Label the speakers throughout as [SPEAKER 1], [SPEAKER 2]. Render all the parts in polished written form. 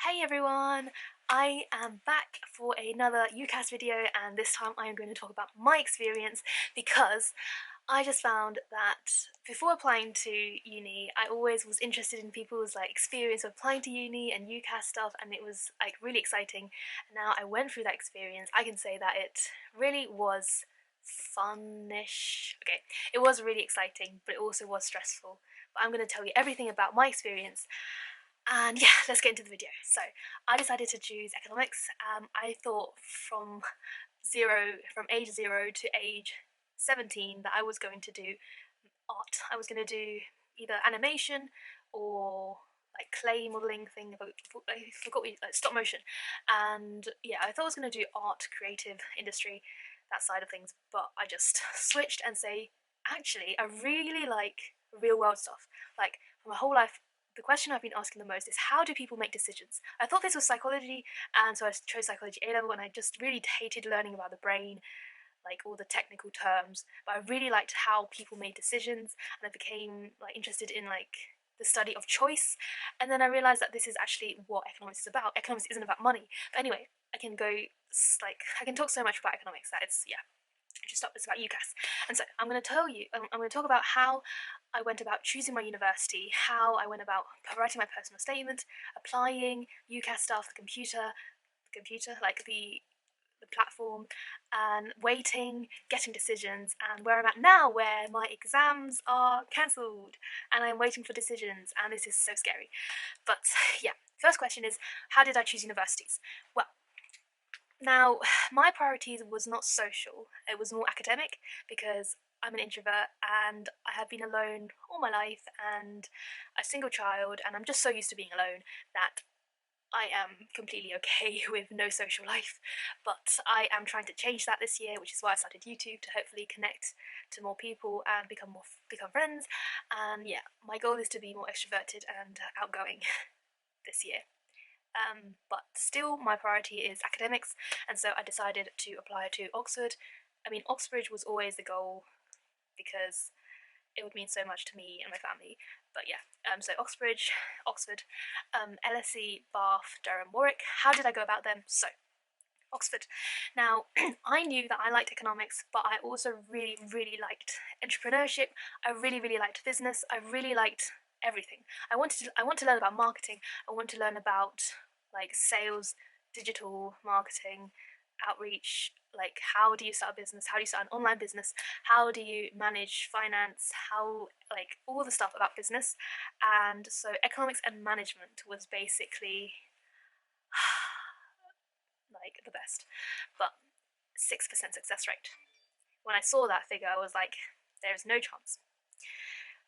[SPEAKER 1] Hey everyone! I am back for another UCAS video, and this time I am going to talk about my experience because I just found that before applying to uni, I always was interested in people's experience of applying to uni and UCAS stuff, and it was really exciting. And now I went through that experience, I can say that it really was funish. Okay, it was really exciting, but it also was stressful. But I'm going to tell you everything about my experience, and yeah, let's get into the video. So I decided to choose economics. I thought from age 0 to age 17 that I was going to do art. I was going to do either animation or clay modeling thing. I forgot stop motion. And yeah, I thought I was going to do art, creative industry, that side of things. But I just switched and say, actually, I really like real world stuff. Like for my whole life, the question I've been asking the most is, how do people make decisions? I thought this was psychology, and so I chose psychology A level, and I just really hated learning about the brain, like all the technical terms. But I really liked how people made decisions, and I became interested in the study of choice. And then I realized that this is actually what economics is about. Economics isn't about money. But anyway, I can talk so much about economics that it's just stop. It's about UCAS. And so I'm going to tell you, I'm going to talk about how I went about choosing my university, how I went about writing my personal statement, applying UCAS stuff, the platform, and waiting, getting decisions, and where I'm at now, where my exams are cancelled, and I'm waiting for decisions, and this is so scary. But yeah, first question is, how did I choose universities? Well, now, my priorities was not social, it was more academic because I'm an introvert and I have been alone all my life and a single child, and I'm just so used to being alone that I am completely okay with no social life. But I am trying to change that this year, which is why I started YouTube, to hopefully connect to more people and become friends. And yeah, my goal is to be more extroverted and outgoing this year. But still, my priority is academics, and so I decided to apply to Oxford. I mean, Oxbridge was always the goal because it would mean so much to me and my family. But yeah, so Oxford, LSE, Bath, Durham, Warwick. How did I go about them? So, Oxford. Now, I knew that I liked economics, but I also really, really liked entrepreneurship. I really, really liked business. I really liked everything. I want to learn about marketing. I want to learn about sales, digital marketing, outreach. Like, how do you start a business? How do you start an online business? How do you manage finance? How all the stuff about business. And so economics and management was basically the best, but 6% success rate. When I saw that figure, I was like, there is no chance.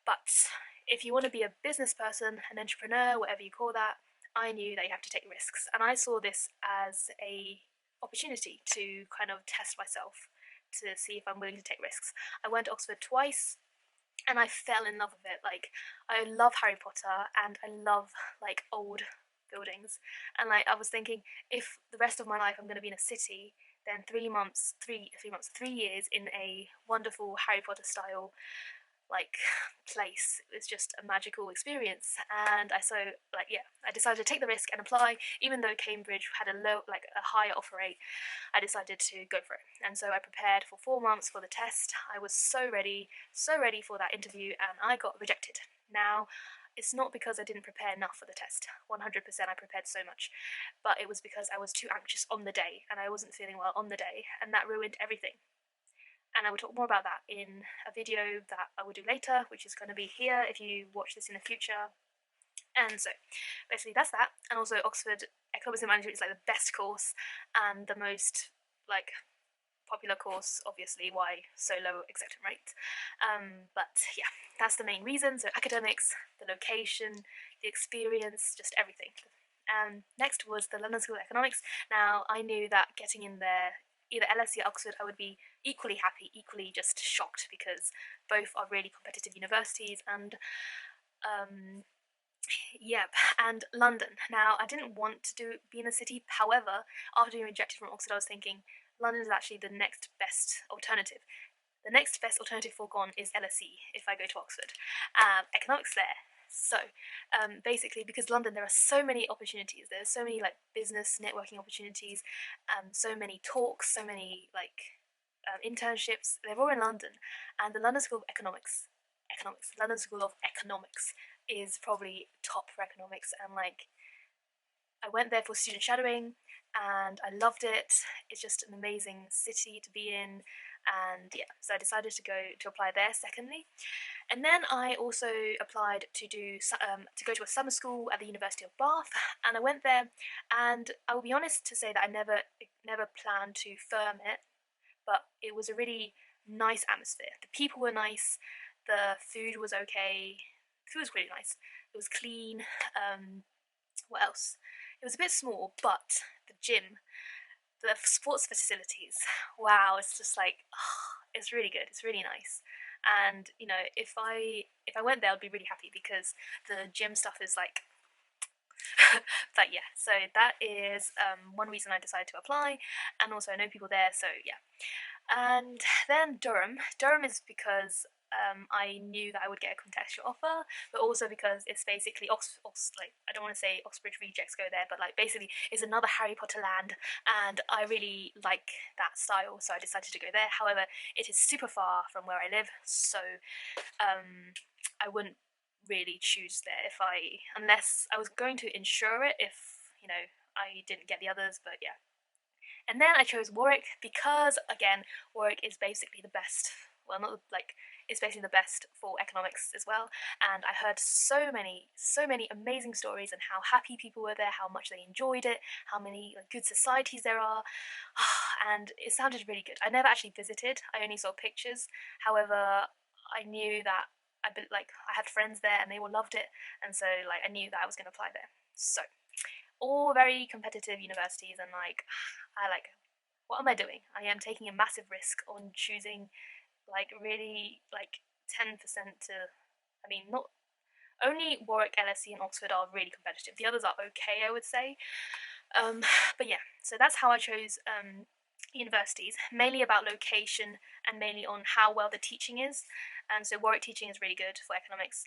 [SPEAKER 1] But if you want to be a business person, an entrepreneur, whatever you call that, I knew that you have to take risks, and I saw this as a opportunity to kind of test myself to see if I'm willing to take risks. I went to Oxford twice, and I fell in love with it. I love Harry Potter, and I love old buildings. And I was thinking, if the rest of my life I'm going to be in a city, then 3 years in a wonderful Harry Potter style place is just a magical experience. And I decided to take the risk and apply. Even though Cambridge had a higher offer rate, I decided to go for it. And so I prepared for 4 months for the test. I was so ready for that interview, and I got rejected. Now, it's not because I didn't prepare enough for the test. 100% I prepared so much, but it was because I was too anxious on the day, and I wasn't feeling well on the day, and that ruined everything. And I will talk more about that in a video that I will do later, which is going to be here if you watch this in the future. And so, basically that's that. And also Oxford Economics and Management is the best course and the most popular course, obviously, why so low acceptance rate. But yeah, that's the main reason. So academics, the location, the experience, just everything. Next was the London School of Economics. Now, I knew that getting in there, either LSE or Oxford, I would be equally happy, equally just shocked, because both are really competitive universities. And and London. Now, I didn't want to be in a city. However, after being rejected from Oxford, I was thinking London is actually the next best alternative. The next best alternative foregone is LSE if I go to Oxford. Economics there, So basically, because London, there are so many opportunities. There's so many like business networking opportunities, so many talks, so many like internships. They're all in London, and the London School of London School of Economics is probably top for economics. And like, I went there for student shadowing, and I loved it. It's just an amazing city to be in, and yeah, so I decided to apply there. Secondly, and then I also applied to go to a summer school at the University of Bath, and I went there. And I will be honest to say that I never planned to firm it, but it was a really nice atmosphere. The people were nice, the food was okay. The food was really nice. It was clean. What else? It was a bit small, but the gym, the sports facilities, wow, it's just like, oh, it's really good. It's really nice. And if I went there, I'd be really happy because the gym stuff is like, but yeah. So that is one reason I decided to apply, and also I know people there. So yeah. And then Durham. Durham is because I knew that I would get a contextual offer, but also because it's basically like, I don't want to say Oxbridge rejects go there, but like basically it's another Harry Potter land, and I really like that style, so I decided to go there. However, it is super far from where I live, so I wouldn't really choose there unless I was going to insure it if I didn't get the others, but yeah. And then I chose Warwick because, again, Warwick is basically the best. Well, not like it's basically the best for economics as well. And I heard so many amazing stories and how happy people were there, how much they enjoyed it, how many like, good societies there are, and it sounded really good. I never actually visited. I only saw pictures. However, I knew that I had friends there and they all loved it, and so like I knew that I was going to apply there. So all very competitive universities, and like I like what am I doing? I am taking a massive risk on choosing like really like 10% to I mean not only Warwick, LSE and Oxford are really competitive. The others are okay, I would say. Um, but yeah, so that's how I chose universities, mainly about location and mainly on how well the teaching is. And so Warwick teaching is really good for economics.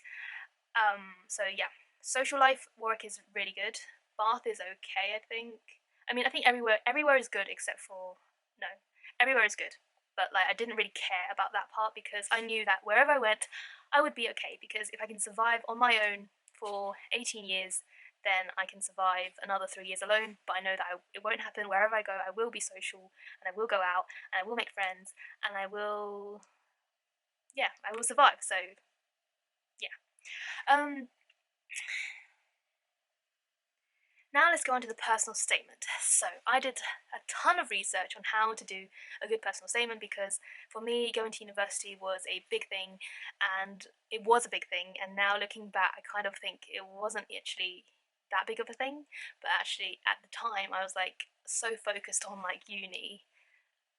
[SPEAKER 1] So yeah, social life, Warwick is really good. Bath is okay, I think. I mean, I think everywhere is good except for no, everywhere is good. But like, I didn't really care about that part because I knew that wherever I went, I would be okay. Because if I can survive on my own for 18 years, then I can survive another 3 years alone. But I know that it won't happen. Wherever I go, I will be social and I will go out and I will make friends and I will survive. So yeah. Um, Now let's go on to the personal statement. So I did a ton of research on how to do a good personal statement because for me going to university was a big thing, and it was a big thing, and now looking back I kind of think it wasn't actually that big of a thing, but actually at the time I was like so focused on like uni.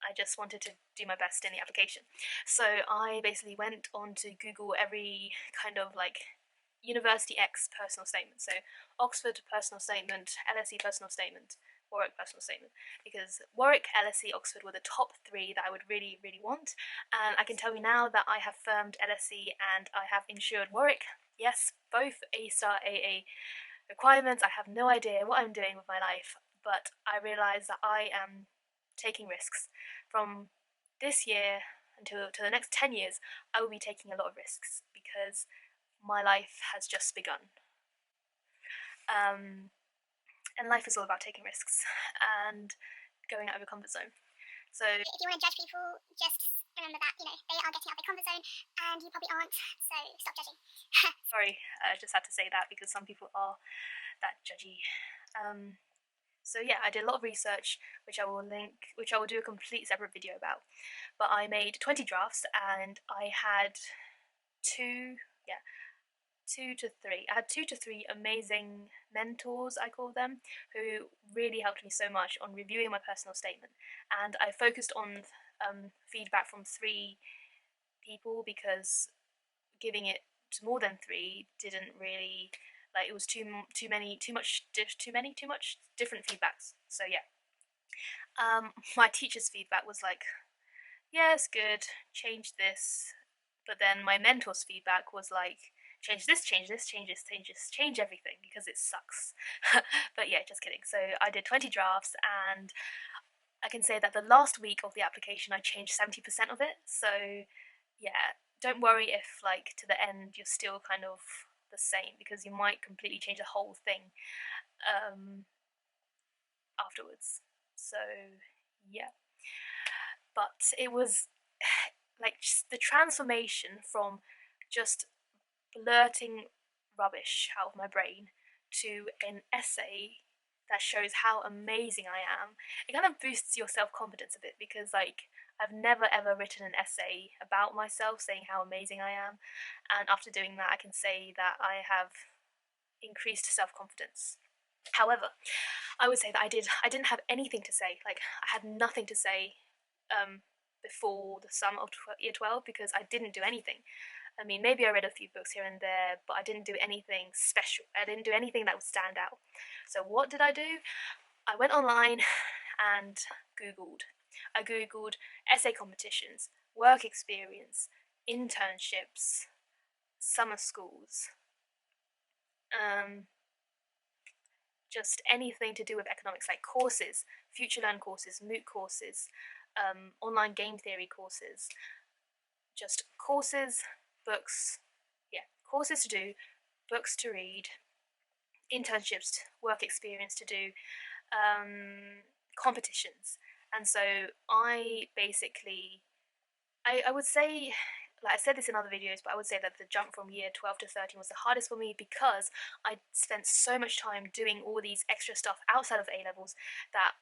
[SPEAKER 1] I just wanted to do my best in the application. So I basically went on to Google every kind of like University X personal statement. So Oxford personal statement, LSE personal statement, Warwick personal statement. Because Warwick, LSE, Oxford were the top three that I would really, really want. And I can tell you now that I have firmed LSE and I have insured Warwick. Yes, both A star AA requirements. I have no idea what I'm doing with my life, but I realise that I am taking risks. From this year until to the next 10 years, I will be taking a lot of risks because my life has just begun. And life is all about taking risks and going out of your comfort zone. So
[SPEAKER 2] if you want to judge people, just remember that, they are getting out of their comfort zone and you probably aren't, so stop judging.
[SPEAKER 1] sorry, I just had to say that because some people are that judgy. So yeah, I did a lot of research, which I will link, which I will do a complete separate video about. But I made 20 drafts, and I had two, yeah, 2 to 3. I had 2 to 3 amazing mentors, I call them, who really helped me so much on reviewing my personal statement. And I focused on feedback from 3 people because giving it to more than 3 didn't really it was too much different feedbacks. So yeah, my teacher's feedback was like, yeah, it's good, change this. But then my mentor's feedback was like, change this, change this, change this, change everything because it sucks. But yeah, just kidding. So I did 20 drafts, and I can say that the last week of the application I changed 70% of it. So yeah, don't worry if like to the end you're still kind of the same, because you might completely change the whole thing um, afterwards. So yeah, but it was like just the transformation from just blurting rubbish out of my brain to an essay that shows how amazing I am. It kind of boosts your self confidence a bit, because like I've never ever written an essay about myself saying how amazing I am, and after doing that, I can say that I have increased self confidence. However, I would say that I didn't have anything to say. Like I had nothing to say um, before the summer of year 12, because I didn't do anything. I mean, maybe I read a few books here and there, but I didn't do anything special. I didn't do anything that would stand out. So what did I do? I went online and Googled. I Googled essay competitions, work experience, internships, summer schools, um, just anything to do with economics, like courses, future learn courses, MOOC courses, online game theory courses, just courses, books, yeah, courses to do, books to read, internships, work experience to do, competitions. And so I basically, I would say, like I said this in other videos, but I would say that the jump from year 12 to 13 was the hardest for me, because I spent so much time doing all these extra stuff outside of A levels that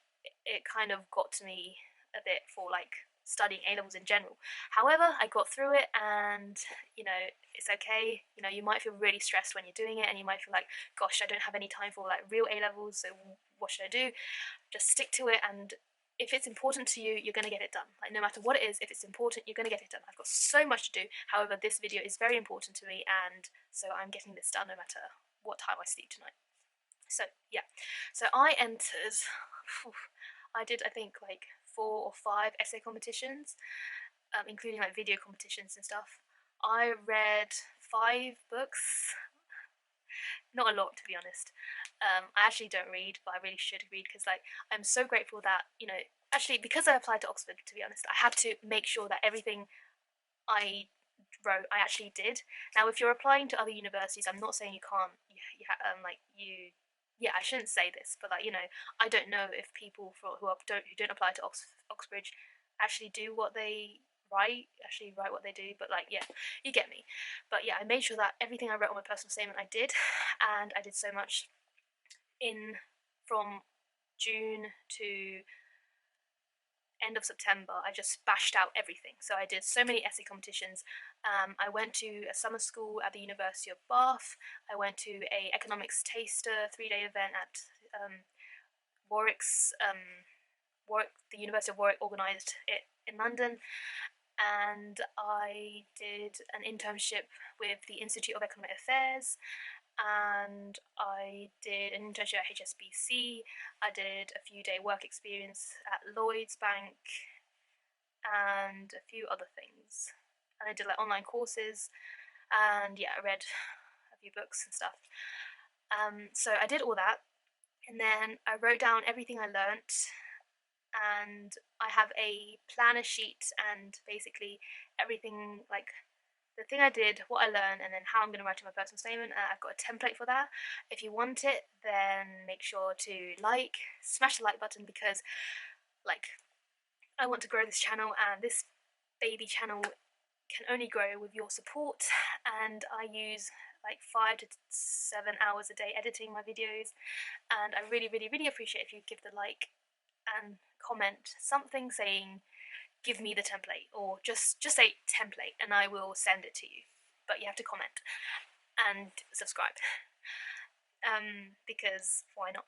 [SPEAKER 1] it kind of got to me a bit for like studying A levels in general. However, I got through it, and it's okay. You might feel really stressed when you're doing it, and you might feel like, gosh, I don't have any time for like real A levels, so what should I do? Just stick to it, and if it's important to you, you're going to get it done. Like, no matter what it is, if it's important, you're going to get it done. I've got so much to do. However, this video is very important to me, and so I'm getting this done no matter what time I sleep tonight. So, yeah. So I entered, I did, I think, like 4 or 5 essay competitions, including like video competitions and stuff. I read 5 books, not a lot, to be honest. I actually don't read, but I really should read, because like I'm so grateful that actually, because I applied to Oxford, to be honest, I had to make sure that everything I wrote I actually did. Now, if you're applying to other universities, I'm not saying you can't. Yeah, I shouldn't say this, but like I don't know if people who don't apply to Oxbridge actually do what they actually write what they do, but like yeah, you get me. But yeah, I made sure that everything I wrote on my personal statement I did, and I did so much in from June to end of September. I just bashed out everything. So I did so many essay competitions. I went to a summer school at the University of Bath. I went to a economics taster 3-day event at Warwick's Warwick. The University of Warwick organised it in London, and I did an internship with the Institute of Economic Affairs, and I did an internship at HSBC. I did a few-day work experience at Lloyd's Bank, and a few other things. And I did like online courses, and yeah, I read a few books and stuff. So I did all that, and then I wrote down everything I learnt, and I have a planner sheet, and basically everything, like the thing I did, what I learned, and then how I'm going to write in my personal statement. I've got a template for that. If you want it, then make sure to smash the like button, because like I want to grow this channel, and this baby channel can only grow with your support. And I use like 5 to 7 hours a day editing my videos, and I really, really, really appreciate if you give the like and comment something saying give me the template, or just say template and I will send it to you. But you have to comment and subscribe, because why not?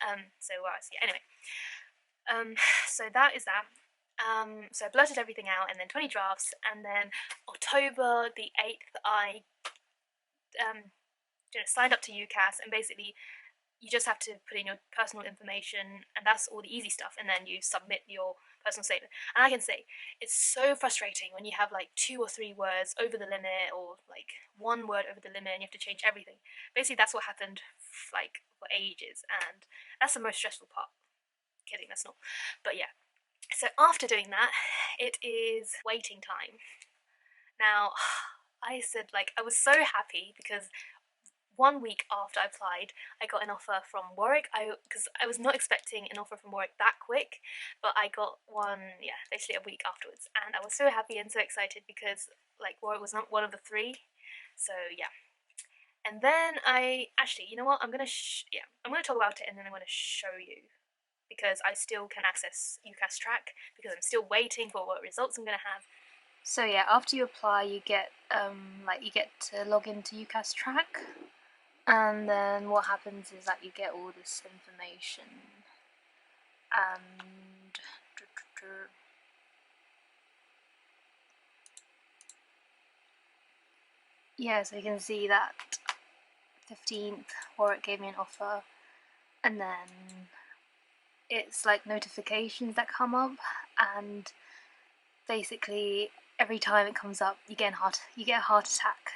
[SPEAKER 1] Yeah, anyway, so that is that. So I blurted everything out, and then 20 drafts, and then October the 8th I signed up to UCAS, and basically you just have to put in your personal information, and that's all the easy stuff, and then you submit your personal statement. And I can say it's so frustrating when you have like 2 or 3 words over the limit, or like 1 word over the limit, and you have to change everything. Basically, that's what happened like for ages, and that's the most stressful part. Kidding, that's not. But yeah. So after doing that, it is waiting time. Now, I said like I was so happy because 1 week after I applied, I got an offer from Warwick. Because I was not expecting an offer from Warwick that quick, but I got one, yeah, basically a week afterwards, and I was so happy and so excited because like Warwick was not one of the three. So yeah, and then I actually, you know what? I'm gonna talk about it, and then I'm gonna show you because I still can access UCAS track because I'm still waiting for what results I'm gonna have. So yeah, after you apply, you get you get to log into UCAS track, and then what happens is that you get all this information, and yeah, so you can see that 15th Warwick gave me an offer, and then it's like notifications that come up, and basically every time it comes up, you get a heart attack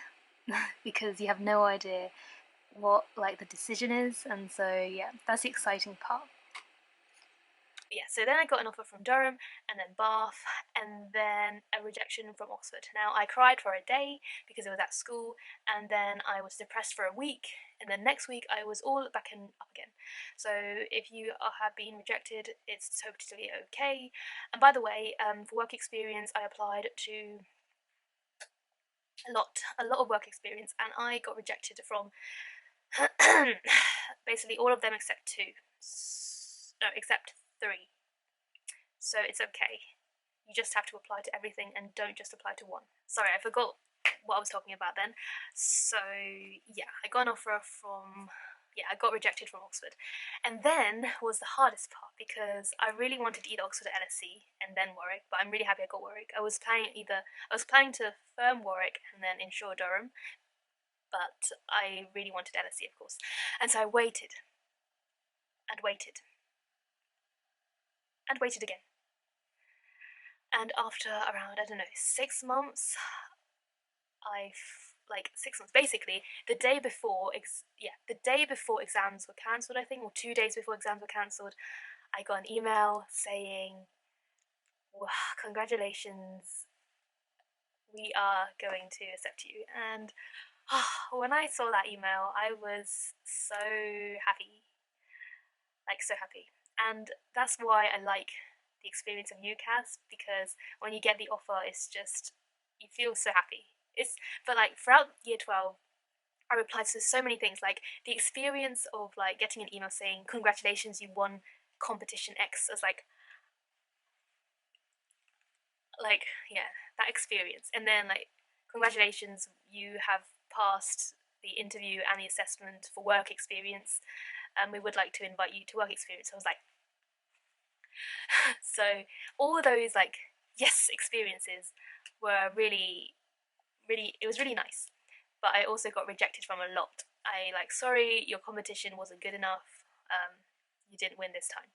[SPEAKER 1] because you have no idea what like the decision is, and so yeah, that's the exciting part. Yeah, so then I got an offer from Durham, and then Bath, and then a rejection from Oxford. Now I cried for a day because it was at school, and then I was depressed for a week, and then next week I was all back and up again. So if you have been rejected, it's totally okay. And by the way, for work experience, I applied to a lot of work experience, and I got rejected from basically all of them except two. No, except three. So it's okay. You just have to apply to everything and don't just apply to one. Sorry, I forgot what I was talking about then. So yeah, I got an offer from I got rejected from Oxford. And then was the hardest part because I really wanted either Oxford or LSE and then Warwick, but I'm really happy I got Warwick. I was planning to firm Warwick and then insure Durham, but I really wanted LSE, of course. And so I waited and waited and waited again. And after around, I don't know, 6 months, like 6 months, basically the day before exams were cancelled, I think, or 2 days before exams were cancelled, I got an email saying, well, congratulations, we are going to accept you. And when I saw that email, I was so happy, like so happy. And that's why I like the experience of UCAS, because when you get the offer, it's just, you feel so happy. But like throughout year 12, I replied to so many things, like the experience of like getting an email saying congratulations, you won competition X. I was like yeah, that experience, and then like congratulations, you have passed the interview and the assessment for work experience, and we would like to invite you to work experience. I was like, so all of those like yes experiences were really, really, it was really nice. But I also got rejected from a lot. I like, sorry, your competition wasn't good enough. You didn't win this time.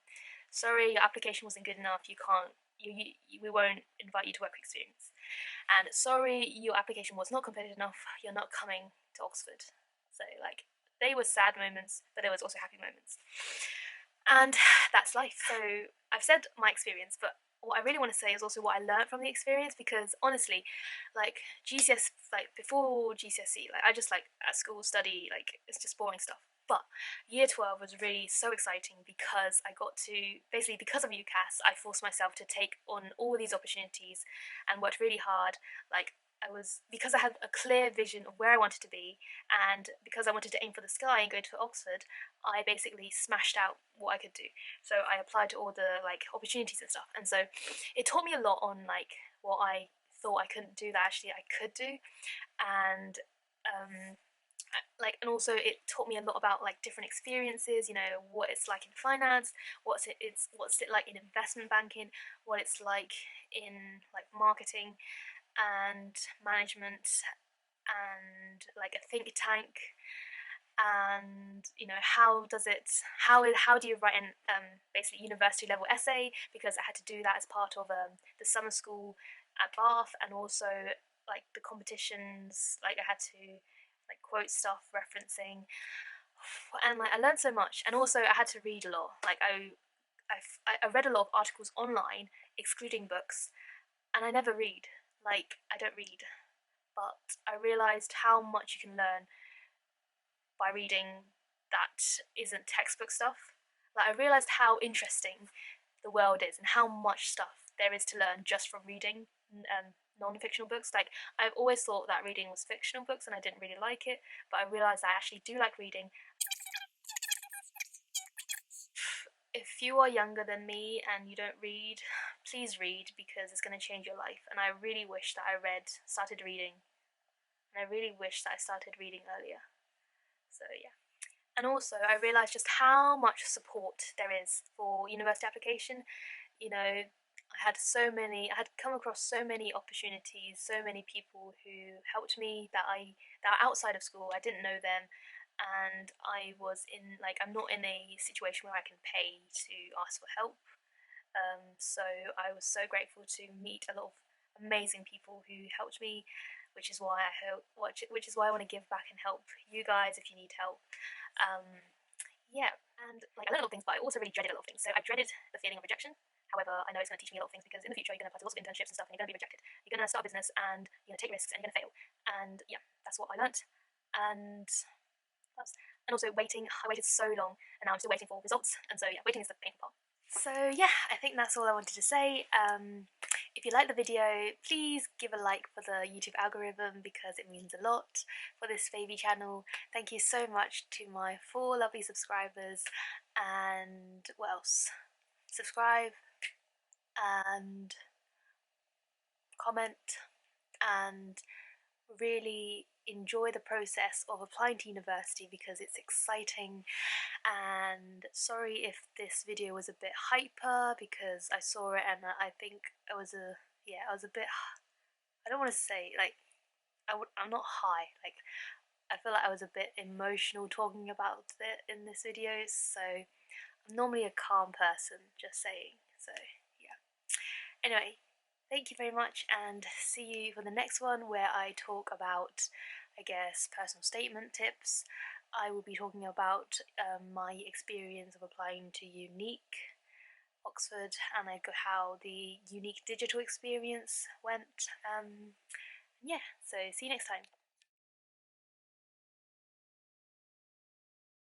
[SPEAKER 1] Sorry, your application wasn't good enough. You can't. We won't invite you to work experience. And sorry, your application was not competitive enough. You're not coming to Oxford. So like, they were sad moments, but there was also happy moments. And that's life. So I've said my experience, but what I really want to say is also what I learned from the experience, because honestly, like GCS, like before GCSE, like I just like at school study, like it's just boring stuff. But year 12 was really so exciting because I got to, basically because of UCAS, I forced myself to take on all these opportunities and worked really hard. Like because I had a clear vision of where I wanted to be, and because I wanted to aim for the sky and go to Oxford, I basically smashed out what I could do. So I applied to all the like opportunities and stuff, and so it taught me a lot on like what I thought I couldn't do that actually I could do, and and also it taught me a lot about like different experiences. You know, what it's like in finance, what's it like in investment banking, what it's like in like marketing and management, and like a think tank, and how do you write an basically university level essay, because I had to do that as part of the summer school at Bath, and also like the competitions, like I had to like quote stuff referencing, and like I learned so much, and also I had to read a lot. Like I read a lot of articles online excluding books, and I never read. Like I don't read, but I realized how much you can learn by reading that isn't textbook stuff. Like I realized how interesting the world is and how much stuff there is to learn just from reading non-fictional books. Like I've always thought that reading was fictional books and I didn't really like it, but I realized I actually do like reading. If you are younger than me and you don't read, please read, because it's going to change your life. And I really wish that I started reading, and I really wish that I started reading earlier. So yeah. And also, I realised just how much support there is for university application. I had come across so many opportunities, so many people who helped me that are outside of school. I didn't know them, and I'm not in a situation where I can pay to ask for help. So I was so grateful to meet a lot of amazing people who helped me, which is why I want to give back and help you guys if you need help. Um, yeah, and like I learned a lot of things, but I also really dreaded a lot of things. So I dreaded the feeling of rejection. However, I know it's going to teach me a lot of things, because in the future you're going to apply to lots of internships and stuff, and you're going to be rejected. You're going to start a business and take risks, and you're going to fail. And yeah, that's what I learned. And and also waiting. I waited so long, and now I'm still waiting for results. And so yeah, waiting is the painful part. So yeah, I think that's all I wanted to say. If you like the video, please give a like for the YouTube algorithm, because it means a lot for this baby channel. Thank you so much to my 4 lovely subscribers, and what else? Subscribe and comment, and really enjoy the process of applying to university, because it's exciting. And sorry if this video was a bit hyper, because I saw it and I think it was I was a bit, I don't want to say like I'm not high, like I feel like I was a bit emotional talking about it in this video, so I'm normally a calm person, just saying. So yeah, anyway, thank you very much, and see you for the next one, where I talk about, I guess, personal statement tips. I will be talking about my experience of applying to Unique Oxford, and how the Unique digital experience went. Yeah, so see you next time.